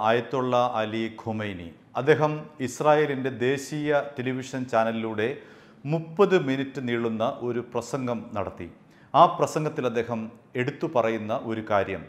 ആയത്തുള്ള Ali Khomeini അദ്ദേഹം ഇസ്രായേലിൻ്റെ ദേശീയ ടെലിവിഷൻ ചാനലിലൂടെ 30 മിനിറ്റ് നീളുന്ന ഒരു പ്രസംഗം നടത്തി. ആ പ്രസംഗത്തിൽ അദ്ദേഹം എടുത്തു പറയുന്ന ഒരു കാര്യം,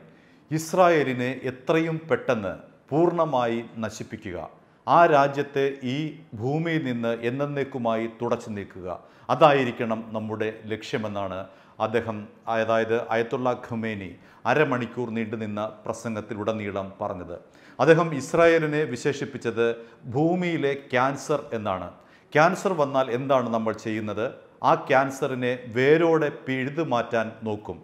ഇസ്രായേലിനെ എത്രയും പെട്ടെന്ന് പൂർണ്ണമായി നശിപ്പിക്കുക, ആ രാജ്യത്തെ ഈ ഭൂമിയിൽ നിന്ന് എന്നേക്കുമായി തുടച്ചു നീക്കുക, അതായിരിക്കണം നമ്മുടെ ലക്ഷ്യമെന്നാണ് അദ്ദേഹം, അതായത് ആയത്തുള്ള ഖുമൈനി അരമണിക്കൂർ നീണ്ടുനിന്ന പ്രസംഗത്തിലുടനീളം പറഞ്ഞത്. അദ്ദേഹം ഇസ്രായേലിനെ വിശേഷിപ്പിച്ചത് ഭൂമിയിലെ ക്യാൻസർ എന്നാണ്. ക്യാൻസർ വന്നാൽ എന്താണ് നമ്മൾ ചെയ്യുന്നത്? ആ ക്യാൻസറിനെ വേരോടെ പിഴുതു മാറ്റാൻ നോക്കും.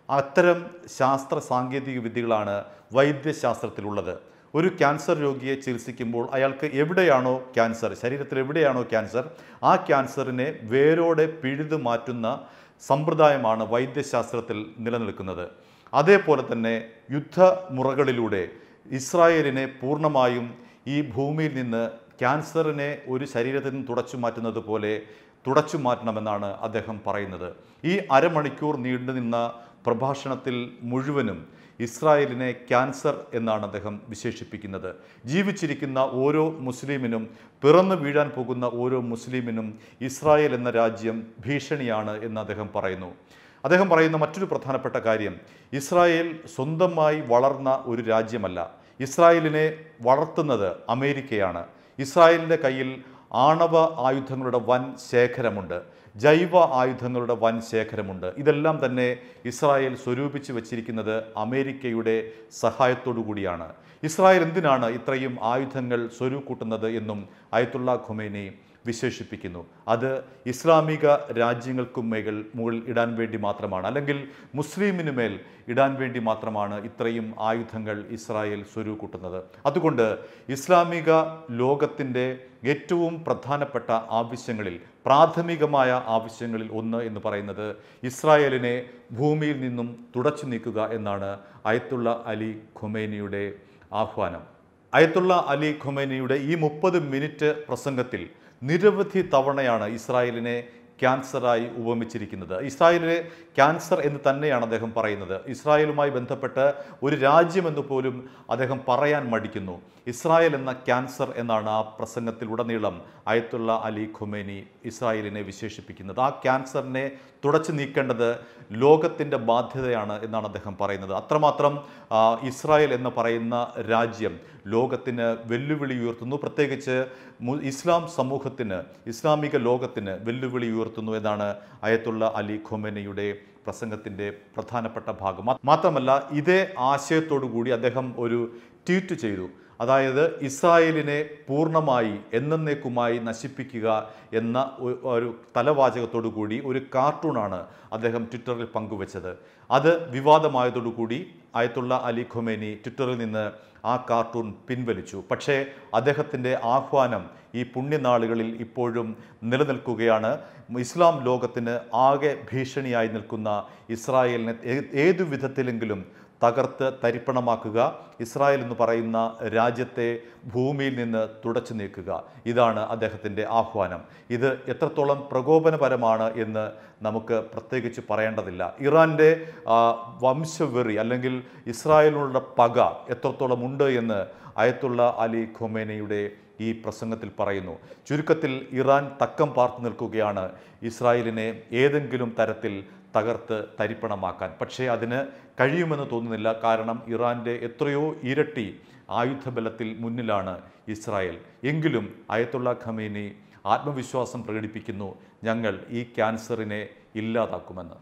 അത്തരം ശാസ്ത്ര സാങ്കേതിക വിദ്യകളാണ് വൈദ്യശാസ്ത്രത്തിലുള്ളത്. ഒരു ക്യാൻസർ രോഗിയെ ചികിത്സിക്കുമ്പോൾ അയാൾക്ക് എവിടെയാണോ ക്യാൻസർ, ശരീരത്തിൽ എവിടെയാണോ ക്യാൻസർ, ആ ക്യാൻസറിനെ വേരോടെ പിഴുതു മാറ്റുന്ന സമ്പ്രദായമാണ് വൈദ്യശാസ്ത്രത്തിൽ നിലനിൽക്കുന്നത്. അതേപോലെ തന്നെ യുദ്ധമുറകളിലൂടെ ഇസ്രായേലിനെ പൂർണ്ണമായും ഈ ഭൂമിയിൽ നിന്ന് ക്യാൻസറിനെ ഒരു ശരീരത്തിൽ നിന്ന് തുടച്ചു മാറ്റുന്നത് പോലെ തുടച്ചു മാറ്റണമെന്നാണ് അദ്ദേഹം പറയുന്നത്. ഈ അരമണിക്കൂർ നീണ്ടുനിന്ന പ്രഭാഷണത്തിൽ മുഴുവനും ഇസ്രായേലിനെ ക്യാൻസർ എന്നാണ് അദ്ദേഹം വിശേഷിപ്പിക്കുന്നത്. ജീവിച്ചിരിക്കുന്ന ഓരോ മുസ്ലിമിനും, പിറന്നു വീഴാൻ പോകുന്ന ഓരോ മുസ്ലിമിനും ഇസ്രായേൽ എന്ന രാജ്യം ഭീഷണിയാണ് എന്ന് അദ്ദേഹം പറയുന്നു. അദ്ദേഹം പറയുന്ന മറ്റൊരു പ്രധാനപ്പെട്ട കാര്യം, ഇസ്രായേൽ സ്വന്തമായി വളർന്ന ഒരു രാജ്യമല്ല. ഇസ്രായേലിനെ വളർത്തുന്നത് അമേരിക്കയാണ്. ഇസ്രായേലിൻ്റെ കയ്യിൽ ആണവ ആയുധങ്ങളുടെ വൻ ശേഖരമുണ്ട്, ജൈവ ആയുധങ്ങളുടെ വൻ ശേഖരമുണ്ട്. ഇതെല്ലാം തന്നെ ഇസ്രായേൽ സ്വരൂപിച്ച് വച്ചിരിക്കുന്നത് അമേരിക്കയുടെ സഹായത്തോടു കൂടിയാണ്. ഇസ്രായേൽ എന്തിനാണ് ഇത്രയും ആയുധങ്ങൾ സ്വരൂകൂട്ടുന്നത് എന്നും ആയത്തുള്ള ഖുമൈനി വിശേഷിപ്പിക്കുന്നു. അത് ഇസ്ലാമിക രാജ്യങ്ങൾക്കും മുകളിൽ ഇടാൻ വേണ്ടി മാത്രമാണ്, അല്ലെങ്കിൽ മുസ്ലിമിന് മേൽ ഇടാൻ വേണ്ടി മാത്രമാണ് ഇത്രയും ആയുധങ്ങൾ ഇസ്രായേൽ സ്വരൂകൂട്ടുന്നത്. അതുകൊണ്ട് ഇസ്ലാമിക ലോകത്തിൻ്റെ ഏറ്റവും പ്രധാനപ്പെട്ട ആവശ്യങ്ങളിൽ, പ്രാഥമികമായ ആവശ്യങ്ങളിൽ ഒന്ന് എന്ന് പറയുന്നത് ഇസ്രായേലിനെ ഭൂമിയിൽ നിന്നും തുടച്ചു നീക്കുക എന്നാണ് ആയത്തുള്ള അലി ഖുമൈനിയുടെ ആഹ്വാനം. ആയത്തുള്ള അലി ഖുമൈനിയുടെ ഈ 30 മിനിറ്റ് പ്രസംഗത്തിൽ നിരവധി തവണയാണ് ഇസ്രായേലിനെ ക്യാൻസറായി ഉപമിച്ചിരിക്കുന്നത്. ഇസ്രായേലിലെ ക്യാൻസർ എന്ന് തന്നെയാണ് അദ്ദേഹം പറയുന്നത്. ഇസ്രായേലുമായി ബന്ധപ്പെട്ട് ഒരു രാജ്യമെന്ന് പോലും അദ്ദേഹം പറയാൻ മടിക്കുന്നു. ഇസ്രായേൽ എന്ന ക്യാൻസർ എന്നാണ് ആ പ്രസംഗത്തിലുടനീളം ആയത്തുള്ള അലി ഖുമൈനി ഇസ്രായേലിനെ വിശേഷിപ്പിക്കുന്നത്. ആ ക്യാൻസറിനെ തുടച്ചു നീക്കേണ്ടത് ലോകത്തിൻ്റെ ബാധ്യതയാണ് എന്നാണ് അദ്ദേഹം പറയുന്നത്. അത്രമാത്രം ഇസ്രായേൽ എന്ന് പറയുന്ന രാജ്യം ലോകത്തിന് വെല്ലുവിളി ഉയർത്തുന്നു, പ്രത്യേകിച്ച് ഇസ്ലാം സമൂഹത്തിന്, ഇസ്ലാമിക ലോകത്തിന് വെല്ലുവിളി ഉയർത്തുന്നു എന്നാണ് ആയത്തുള്ള അലി ഖുമൈനിയുടെ പ്രസംഗത്തിൻ്റെ പ്രധാനപ്പെട്ട ഭാഗം. മാത്രമല്ല, ഇതേ ആശയത്തോടു കൂടി അദ്ദേഹം ഒരു ട്വീറ്റ് ചെയ്തു. അതായത് ഇസ്രായേലിനെ പൂർണ്ണമായി എന്നേക്കുമായി നശിപ്പിക്കുക എന്ന ഒരു തലവാചകത്തോടു കൂടി ഒരു കാർട്ടൂണാണ് അദ്ദേഹം ട്വിറ്ററിൽ പങ്കുവച്ചത്. അത് വിവാദമായതോടുകൂടി ആയത്തുള്ള അലി ഖുമൈനി ട്വിറ്ററിൽ നിന്ന് ആ കാർട്ടൂൺ പിൻവലിച്ചു. പക്ഷേ അദ്ദേഹത്തിൻ്റെ ആഹ്വാനം ഈ പുണ്യനാളുകളിൽ ഇപ്പോഴും നിലനിൽക്കുകയാണ്. ഇസ്ലാം ലോകത്തിന് ആകെ ഭീഷണിയായി നിൽക്കുന്ന ഇസ്രായേലിനെ ഏതു വിധത്തിലെങ്കിലും തകർത്ത് തരിപ്പണമാക്കുക, ഇസ്രായേൽ എന്ന് പറയുന്ന രാജ്യത്തെ ഭൂമിയിൽ നിന്ന് തുടച്ചു നീക്കുക, ഇതാണ് അദ്ദേഹത്തിൻ്റെ ആഹ്വാനം. ഇത് എത്രത്തോളം പ്രകോപനപരമാണ് എന്ന് നമുക്ക് പ്രത്യേകിച്ച് പറയേണ്ടതില്ല. ഇറാൻ്റെ വംശവെറി അല്ലെങ്കിൽ ഇസ്രായേലിനുള്ള പക എത്രത്തോളം ഉണ്ട് എന്ന് ആയത്തുള്ള അലി ഖുമൈനിയുടെ ഈ പ്രസംഗത്തിൽ പറയുന്നു. ചുരുക്കത്തിൽ ഇറാൻ തക്കം പാർത്തു നിൽക്കുകയാണ് ഇസ്രായേലിനെ ഏതെങ്കിലും തരത്തിൽ തകർത്ത് തരിപ്പണമാക്കാൻ. പക്ഷേ അതിന് കഴിയുമെന്ന് തോന്നുന്നില്ല. കാരണം ഇറാൻ്റെ എത്രയോ ഇരട്ടി ആയുധബലത്തിൽ മുന്നിലാണ് ഇസ്രായേൽ. എങ്കിലും ആയത്തുള്ള ഖമീനി ആത്മവിശ്വാസം പ്രകടിപ്പിക്കുന്നു, ഞങ്ങൾ ഈ ക്യാൻസറിനെ ഇല്ലാതാക്കുമെന്ന്.